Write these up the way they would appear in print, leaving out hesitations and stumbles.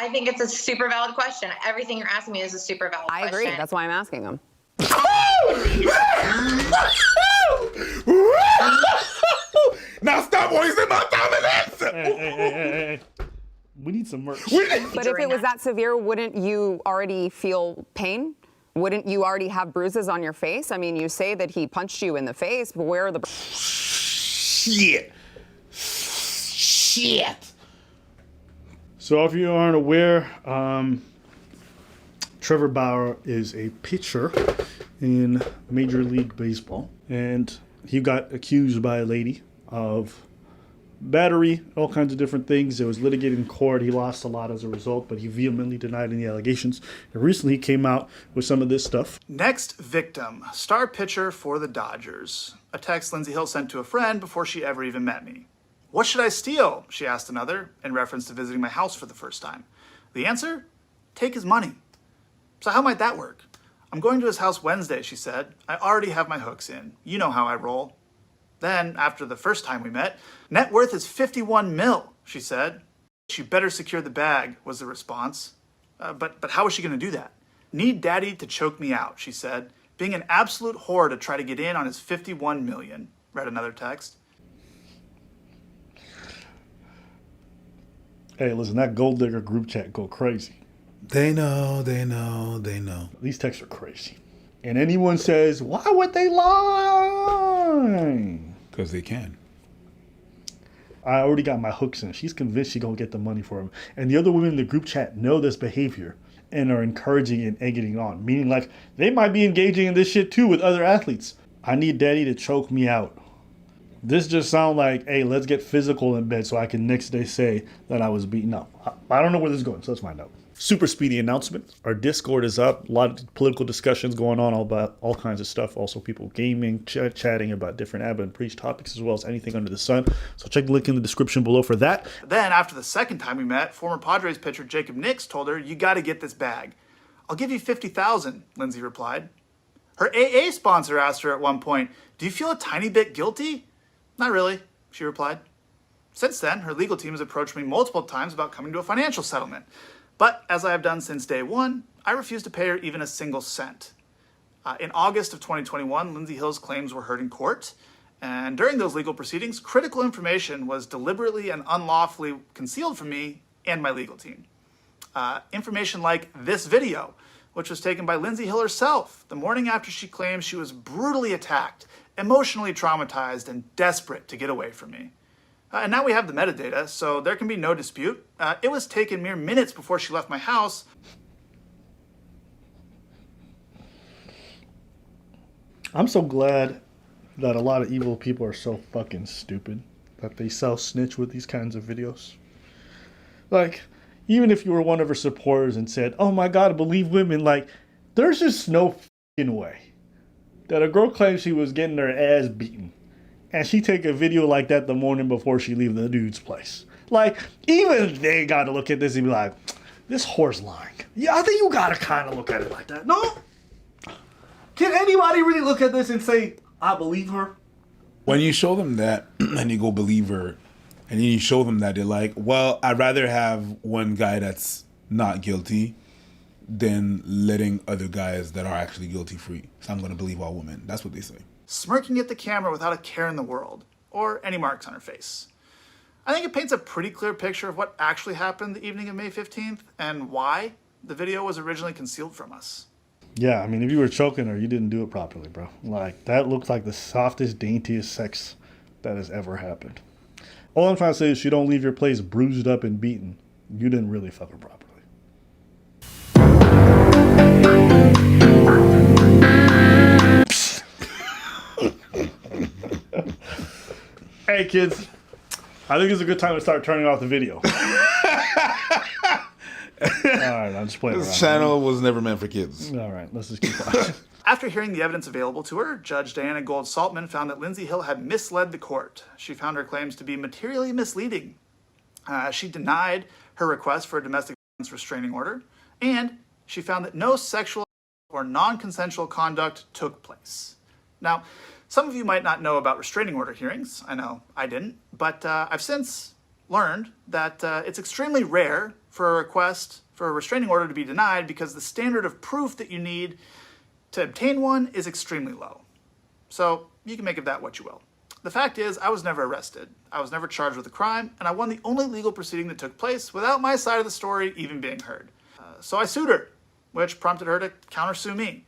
I think it's a super valid question. Everything you're asking me is a super valid question. I agree. That's why I'm asking him. Now stop wasting my time and answer. Hey. We need some merch. But if it was that severe, wouldn't you already feel pain? Wouldn't you already have bruises on your face? I mean, you say that he punched you in the face, but where are the... Shit. So if you aren't aware, Trevor Bauer is a pitcher in Major League Baseball. And he got accused by a lady of battery, all kinds of different things. It was litigated in court. He lost a lot as a result, but he vehemently denied any allegations. And recently he came out with some of this stuff. Next victim, star pitcher for the Dodgers. A text Lindsey Hill sent to a friend before she ever even met me. What should I steal? She asked another, in reference to visiting my house for the first time. The answer? Take his money. So how might that work? I'm going to his house Wednesday, she said. I already have my hooks in. You know how I roll. Then, after the first time we met, net worth is 51 mil, she said. You better secure the bag, was the response. But how is she going to do that? Need daddy to choke me out, she said. Being an absolute whore to try to get in on his 51 million, read another text. Hey, listen, that gold digger group chat go crazy. They know. These texts are crazy. And anyone says, why would they lie? Because they can. I already got my hooks in. She's convinced she's going to get the money for him. And the other women in the group chat know this behavior and are encouraging and egging it on. Meaning like they might be engaging in this shit too with other athletes. I need daddy to choke me out. This just sounds like, hey, let's get physical in bed so I can next day say that I was beaten up. I don't know where this is going, so let's find out. Super speedy announcement. Our Discord is up. A lot of political discussions going on about all kinds of stuff. Also people gaming, chatting about different Abba and Preach topics as well as anything under the sun. So check the link in the description below for that. Then, after the second time we met, former Padres pitcher Jacob Nix told her, you got to get this bag. I'll give you $50,000, Lindsey replied. Her AA sponsor asked her at one point, do you feel a tiny bit guilty? Not really, she replied. Since then, her legal team has approached me multiple times about coming to a financial settlement. But as I have done since day one, I refuse to pay her even a single cent. In August of 2021, Lindsey Hill's claims were heard in court. And during those legal proceedings, critical information was deliberately and unlawfully concealed from me and my legal team. Information like this video, which was taken by Lindsey Hill herself the morning after she claimed she was brutally attacked, emotionally traumatized, and desperate to get away from me. And now we have the metadata, so there can be no dispute. It was taken mere minutes before she left my house. I'm so glad that a lot of evil people are so fucking stupid that they self-snitch with these kinds of videos. Like, even if you were one of her supporters and said, oh my God, I believe women, like, there's just no fucking way that a girl claims she was getting her ass beaten and she take a video like that the morning before she leave the dude's place. Like, even they got to look at this and be like, this whore's lying. Yeah, I think you got to kind of look at it like that. No? Can anybody really look at this and say, I believe her? When you show them that and you go believe her, and then you show them that, they're like, well, I'd rather have one guy that's not guilty than letting other guys that are actually guilty free. So I'm going to believe all women. That's what they say. Smirking at the camera without a care in the world, or any marks on her face. I think it paints a pretty clear picture of what actually happened the evening of May 15th and why the video was originally concealed from us. Yeah, I mean, if you were choking her, you didn't do it properly, bro. Like, that looks like the softest, daintiest sex that has ever happened. All I'm trying to say is you don't leave your place bruised up and beaten. You didn't really fuck her properly. Hey, kids. I think it's a good time to start turning off the video. All right, I'm just playing around. This channel was never meant for kids. All right, let's just keep watching. After hearing the evidence available to her, Judge Diana Gold-Saltman found that Lindsey Hill had misled the court. She found her claims to be materially misleading. She denied her request for a domestic violence restraining order, and she found that no sexual or non-consensual conduct took place. Now, some of you might not know about restraining order hearings. I know I didn't, but I've since learned that it's extremely rare for a request for a restraining order to be denied because the standard of proof that you need to obtain one is extremely low. So you can make of that what you will. The fact is, I was never arrested. I was never charged with a crime, and I won the only legal proceeding that took place without my side of the story even being heard. So I sued her, which prompted her to countersue me.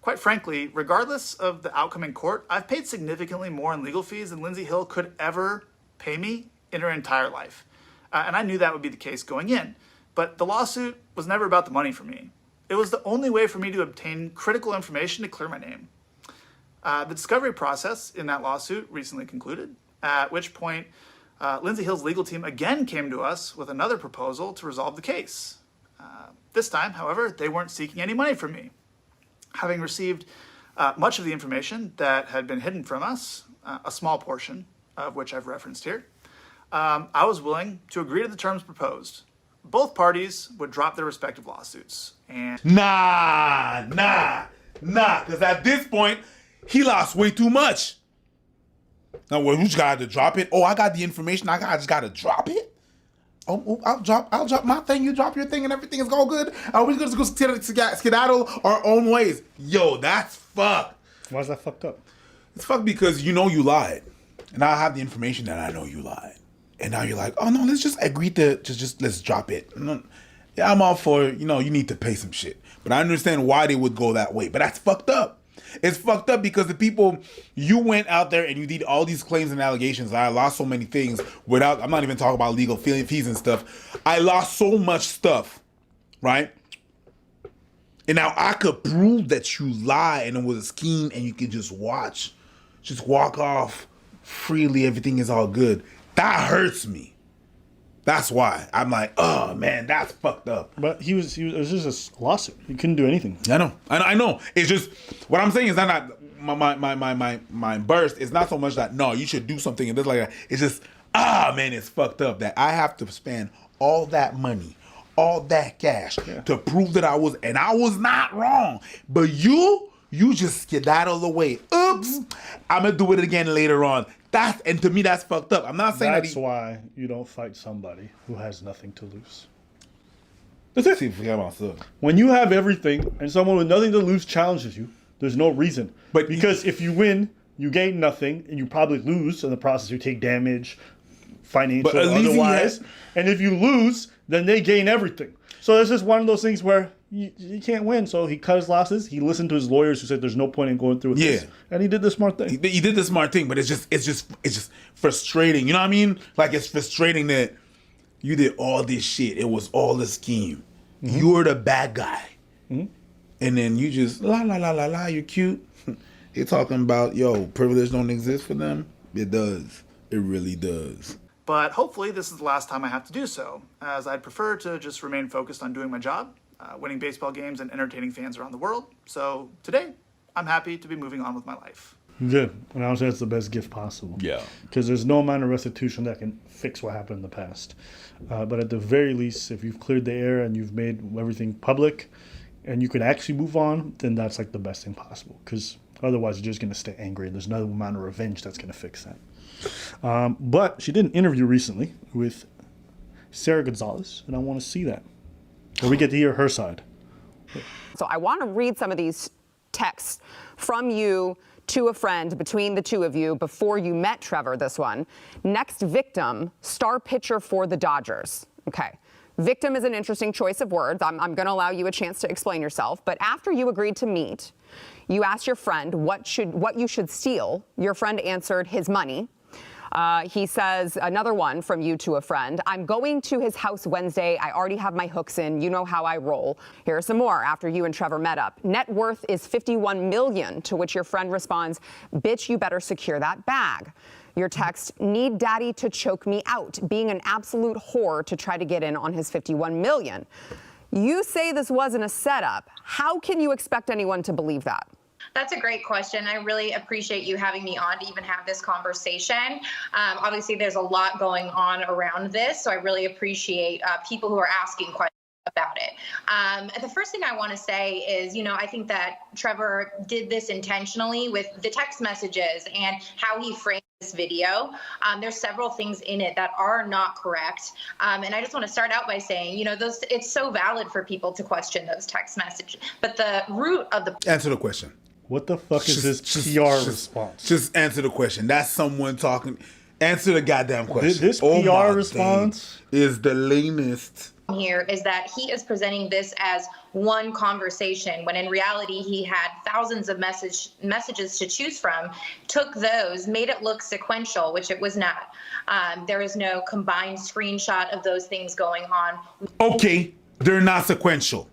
Quite frankly, regardless of the outcome in court, I've paid significantly more in legal fees than Lindsay Hill could ever pay me in her entire life. And I knew that would be the case going in. But the lawsuit was never about the money for me. It was the only way for me to obtain critical information to clear my name. The discovery process in that lawsuit recently concluded, at which point Lindsay Hill's legal team again came to us with another proposal to resolve the case. This time, however, they weren't seeking any money from me. Having received much of the information that had been hidden from us, a small portion of which I've referenced here, I was willing to agree to the terms proposed. Both parties would drop their respective lawsuits. And Nah, because at this point, he lost way too much. Now, well, we just got to drop it. Oh, I got the information. I just got to drop it. Oh, I'll drop my thing. You drop your thing, and everything is all good. Are we going to go skedaddle our own ways? Yo, that's fucked. Why is that fucked up? It's fucked because you know you lied, and I have the information that I know you lied, and now you're like, oh no, let's just agree to just let's drop it. No, yeah, I'm all for you need to pay some shit, but I understand why they would go that way. But that's fucked up. It's fucked up because the people, you went out there and you did all these claims and allegations. I lost so many things without, I'm not even talking about legal fees and stuff. I lost so much stuff, right? And now I could prove that you lie and it was a scheme and you could just walk off freely. Everything is all good. That hurts me. That's why I'm like, oh man, that's fucked up. But it was just a lawsuit. He couldn't do anything. I know. It's just what I'm saying is not my burst. It's not so much that no, you should do something and this like that. It's just man, it's fucked up that I have to spend all that money, all that cash to prove that I was not wrong. But you just skedaddle away. Oops, I'm gonna do it again later on. And to me, that's fucked up. I'm not saying that's why you don't fight somebody who has nothing to lose. That's it. When you have everything and someone with nothing to lose challenges you, there's no reason. But because if you win, you gain nothing, and you probably lose in the process. You take damage, financial or otherwise. And if you lose, then they gain everything. So it's just one of those things where you can't win. So he cut his losses. He listened to his lawyers who said there's no point in going through with this. And he did the smart thing. He did the smart thing, but it's just frustrating. You know what I mean? Like it's frustrating that you did all this shit. It was all a scheme. Mm-hmm. You were the bad guy. Mm-hmm. And then you just la, you're cute. You're talking about, privilege don't exist for them. It does. It really does. But hopefully this is the last time I have to do so, as I'd prefer to just remain focused on doing my job, winning baseball games and entertaining fans around the world. So today, I'm happy to be moving on with my life. Good. And I would say it's the best gift possible. Yeah. Because there's no amount of restitution that can fix what happened in the past. But at the very least, if you've cleared the air and you've made everything public and you can actually move on, then that's like the best thing possible. Because otherwise, you're just going to stay angry. And there's no amount of revenge that's going to fix that. But she did an interview recently with Sara Gonzales, and I want to see that. Where we get to hear her side. So I want to read some of these texts from you to a friend between the two of you before you met Trevor, this one. Next victim, star pitcher for the Dodgers. Okay. Victim is an interesting choice of words. I'm going to allow you a chance to explain yourself. But after you agreed to meet, you asked your friend what you should steal. Your friend answered his money. He says, another one from you to a friend, I'm going to his house Wednesday. I already have my hooks in. You know how I roll. Here are some more after you and Trevor met up. Net worth is $51 million, to which your friend responds, bitch, you better secure that bag. Your text, need daddy to choke me out, being an absolute whore to try to get in on his $51 million. You say this wasn't a setup. How can you expect anyone to believe that? That's a great question. I really appreciate you having me on to even have this conversation. Obviously, there's a lot going on around this, so I really appreciate people who are asking questions about it. The first thing I want to say is, I think that Trevor did this intentionally with the text messages and how he framed this video. There's several things in it that are not correct. And I just want to start out by saying, it's so valid for people to question those text messages. But the root of the... Answer the question. What the fuck is this PR response? Just answer the question. That's someone talking. Answer the goddamn question. This PR response is the lamest. Here is that he is presenting this as one conversation when in reality he had thousands of messages to choose from, took those, made it look sequential, which it was not. There is no combined screenshot of those things going on. Okay, they're not sequential.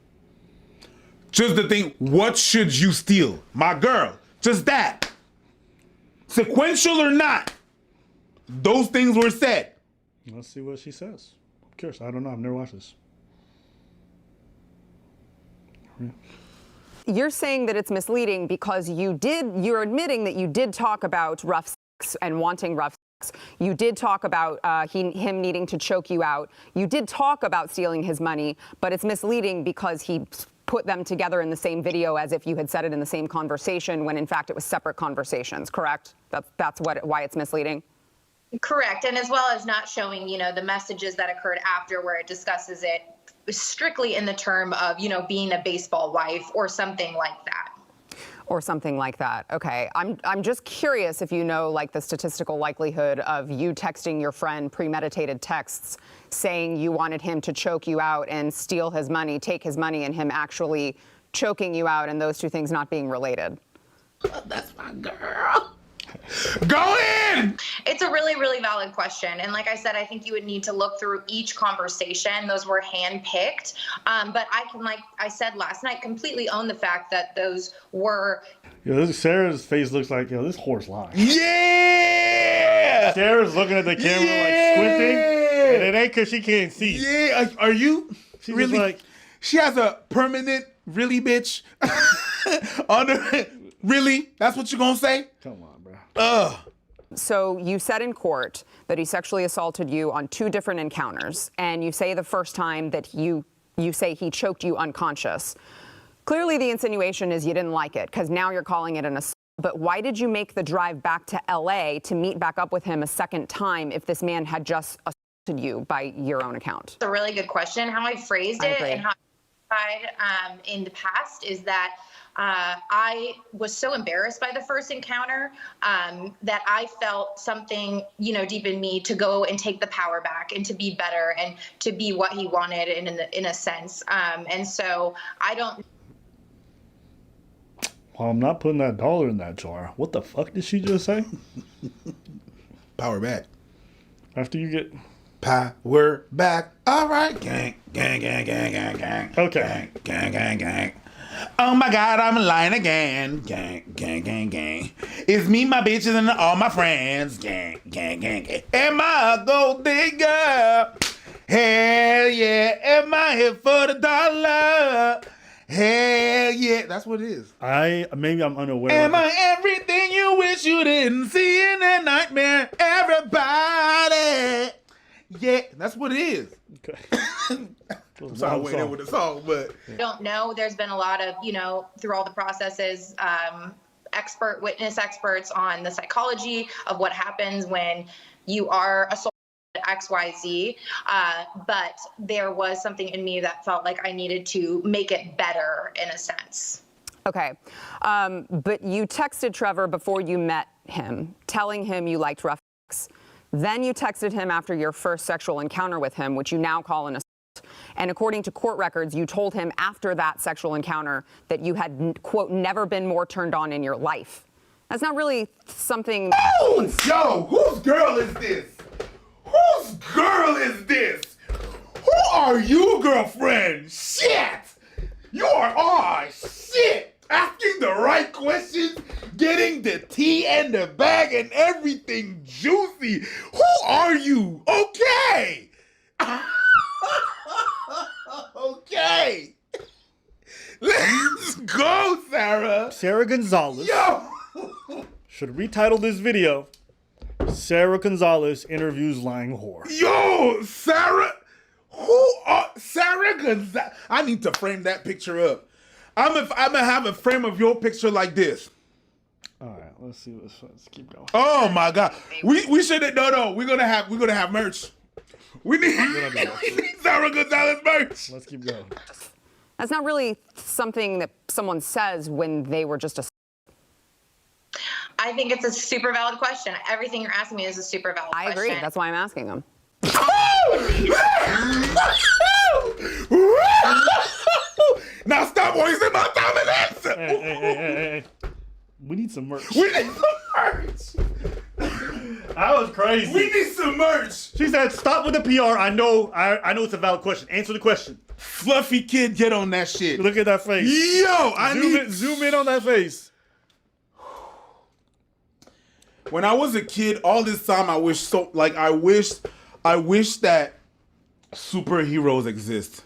Just the thing, what should you steal? My girl, just that. Sequential or not, those things were said. Let's see what she says. I'm curious. I don't know. I've never watched this. You're saying that it's misleading because you're admitting that you did talk about rough sex and wanting rough sex. You did talk about him needing to choke you out. You did talk about stealing his money, but it's misleading because he put them together in the same video as if you had said it in the same conversation when in fact it was separate conversations, correct? That's why it's misleading? Correct, and as well as not showing, the messages that occurred after where it discusses it strictly in the term of, being a baseball wife or something like that. Or something like that. Okay. I'm just curious if you know, like, the statistical likelihood of you texting your friend premeditated texts saying you wanted him to choke you out and steal his money, take his money, and him actually choking you out, and those two things not being related. That's my girl. Go in! It's a really, really valid question. And like I said, I think you would need to look through each conversation. Those were handpicked. But I can, like I said last night, completely own the fact that those were... Sarah's face looks like, this whore's lying. Yeah! Sarah's looking at the camera like squinting, and it ain't because she can't see. Yeah, are you? She's really? Like, she has a permanent really bitch on her. Really? That's what you're going to say? Come on, bro. Ugh. So you said in court that he sexually assaulted you on 2 different encounters, and you say the first time that you say he choked you unconscious. Clearly the insinuation is you didn't like it, because now you're calling it an assault. But why did you make the drive back to LA to meet back up with him a second time if this man had just assaulted you by your own account? It's a really good question. How I phrased it and how I in the past is that I was so embarrassed by the first encounter that I felt something, deep in me to go and take the power back and to be better and to be what he wanted in a sense. And so I don't. Well, I'm not putting that dollar in that jar. What the fuck did she just say? Power back. After you get... Power back. All right. Gang, gang, gang, gang, gang, gang. Okay. Gang, gang, gang, gang. Oh my God, I'm lying again. Gang, gang, gang, gang. It's me, my bitches, and all my friends. Gang, gang, gang, gang. Am I a gold digger? Hell yeah. Am I here for the dollar? Hell yeah. That's what it is. Maybe I'm unaware. Am I everything you wish you didn't see in a nightmare? Everybody. Yeah, that's what it is. Okay. I'm sorry, I went in with the song, but I don't know. There's been a lot of, through all the processes, witness experts on the psychology of what happens when you are assaulted XYZ. But there was something in me that felt like I needed to make it better in a sense. Okay. But you texted Trevor before you met him, telling him you liked rough sex. Then you texted him after your first sexual encounter with him, which you now call an assault. And according to court records, you told him after that sexual encounter that you had, quote, never been more turned on in your life. That's not really something... Oh, yo, whose girl is this? Whose girl is this? Who are you, girlfriend? Shit! You are, shit! Asking the right questions, getting the tea and the bag and everything juicy. Who are you? Okay! Okay. Let's go, Sara. Sara Gonzales. Yo. Should retitle this video, Sara Gonzales interviews lying whore. Yo, Sara. Who are Sara Gonzales? I need to frame that picture up. I'm gonna have a frame of your picture like this. All right, let's see. Let's keep going. Oh my God, we should have no. We're gonna have merch. We need Sara Gonzales merch. Let's keep going. That's not really something that someone says when they were just a. I think it's a super valid question. Everything you're asking me is a super valid question. I agree. That's why I'm asking them. Now stop wasting my time and answer. Hey. We need some merch. We need some merch. That was crazy. We need some merch. She said, "Stop with the PR. I know it's a valid question. Answer the question." Fluffy kid, get on that shit. Look at that face. Yo, zoom in on that face. When I was a kid, all this time I wish that superheroes exist.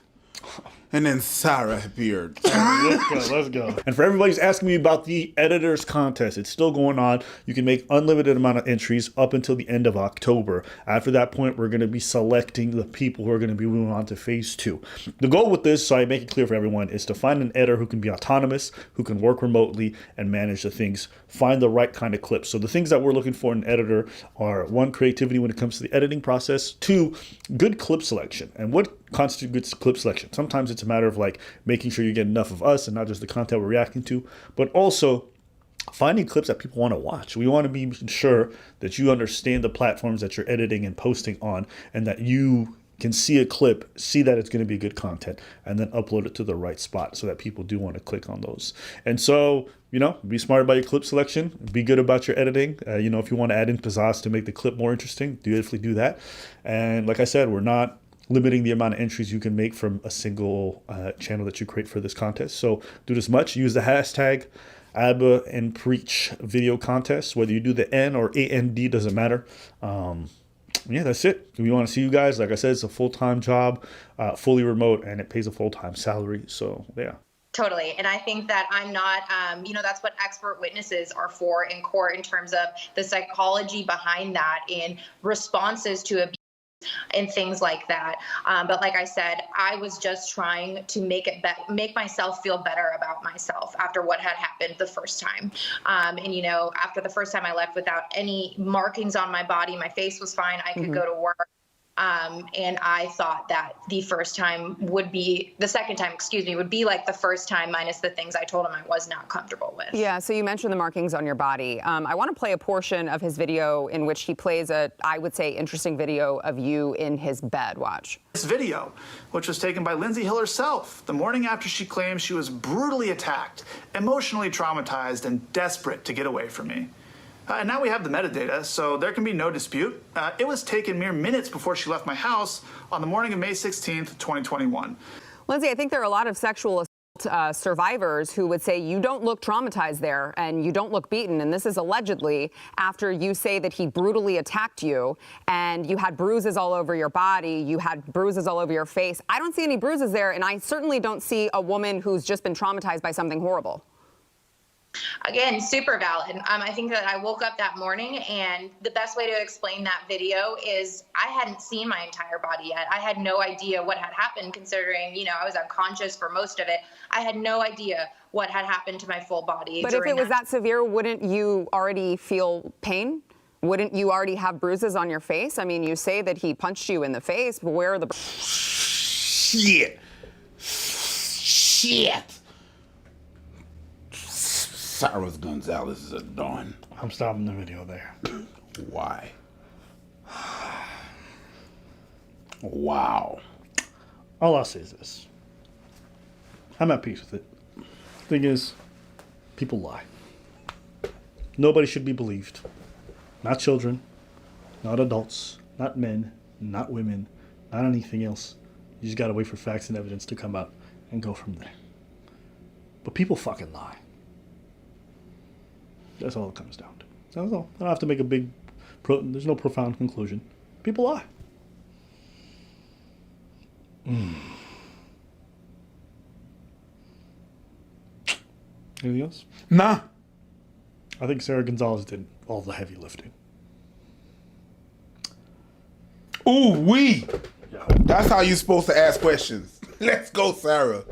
And then Sara appeared. Let's go. And for everybody who's asking me about the editors contest, it's still going on. You can make unlimited amount of entries up until the end of October. After that point, we're going to be selecting the people who are going to be moving on to phase 2. The goal with this, so I make it clear for everyone, is to find an editor who can be autonomous, who can work remotely and manage the things. Find the right kind of clips. So the things that we're looking for in an editor are 1, creativity when it comes to the editing process. 2, good clip selection. And what constitutes good clip selection? Sometimes it's a matter of like making sure you get enough of us and not just the content we're reacting to, but also finding clips that people want to watch. We want to be sure that you understand the platforms that you're editing and posting on, and that you can see a clip, see that it's going to be good content, and then upload it to the right spot so that people do want to click on those. And so, be smart about your clip selection, be good about your editing. If you want to add in pizzazz to make the clip more interesting, definitely do that. And like I said, we're not limiting the amount of entries you can make from a single channel that you create for this contest. So do this much. Use the hashtag ABBA and Preach video contest. Whether you do the N or AND, doesn't matter. That's it. We want to see you guys. Like I said, it's a full-time job, fully remote, and it pays a full-time salary. So, yeah. Totally. And I think that I'm not, that's what expert witnesses are for in court in terms of the psychology behind that and responses to abuse and things like that. But like I said, I was just trying to make myself feel better about myself after what had happened the first time. After the first time I left without any markings on my body, my face was fine. I could go to work. And I thought that the second time, would be like the first time minus the things I told him I was not comfortable with. Yeah, so you mentioned the markings on your body. I want to play a portion of his video in which he plays I would say, interesting video of you in his bed. Watch. This video, which was taken by Lindsay Hill herself, the morning after she claimed she was brutally attacked, emotionally traumatized, and desperate to get away from me. And now we have the metadata, so there can be no dispute. It was taken mere minutes before she left my house on the morning of May 16th, 2021. Lindsay, I think there are a lot of sexual assault survivors who would say you don't look traumatized there and you don't look beaten. And this is allegedly after you say that he brutally attacked you and you had bruises all over your body, you had bruises all over your face. I don't see any bruises there, and I certainly don't see a woman who's just been traumatized by something horrible. Again, super valid. I think that I woke up that morning, and the best way to explain that video is I hadn't seen my entire body yet. I had no idea what had happened, considering, I was unconscious for most of it. I had no idea what had happened to my full body. But if it was that severe, wouldn't you already feel pain? Wouldn't you already have bruises on your face? I mean, you say that he punched you in the face, but where are the... Shit. Sara Gonzales is a dawn. I'm stopping the video there. Why? Wow. All I'll say is this. I'm at peace with it. Thing is, people lie. Nobody should be believed. Not children, not adults, not men, not women, not anything else. You just gotta wait for facts and evidence to come out and go from there. But people fucking lie. That's all it comes down to. That's all. I don't have to make a big... there's no profound conclusion. People lie. Anything else? Nah. I think Sara Gonzales did all the heavy lifting. Ooh, wee. That's how you're supposed to ask questions. Let's go, Sara.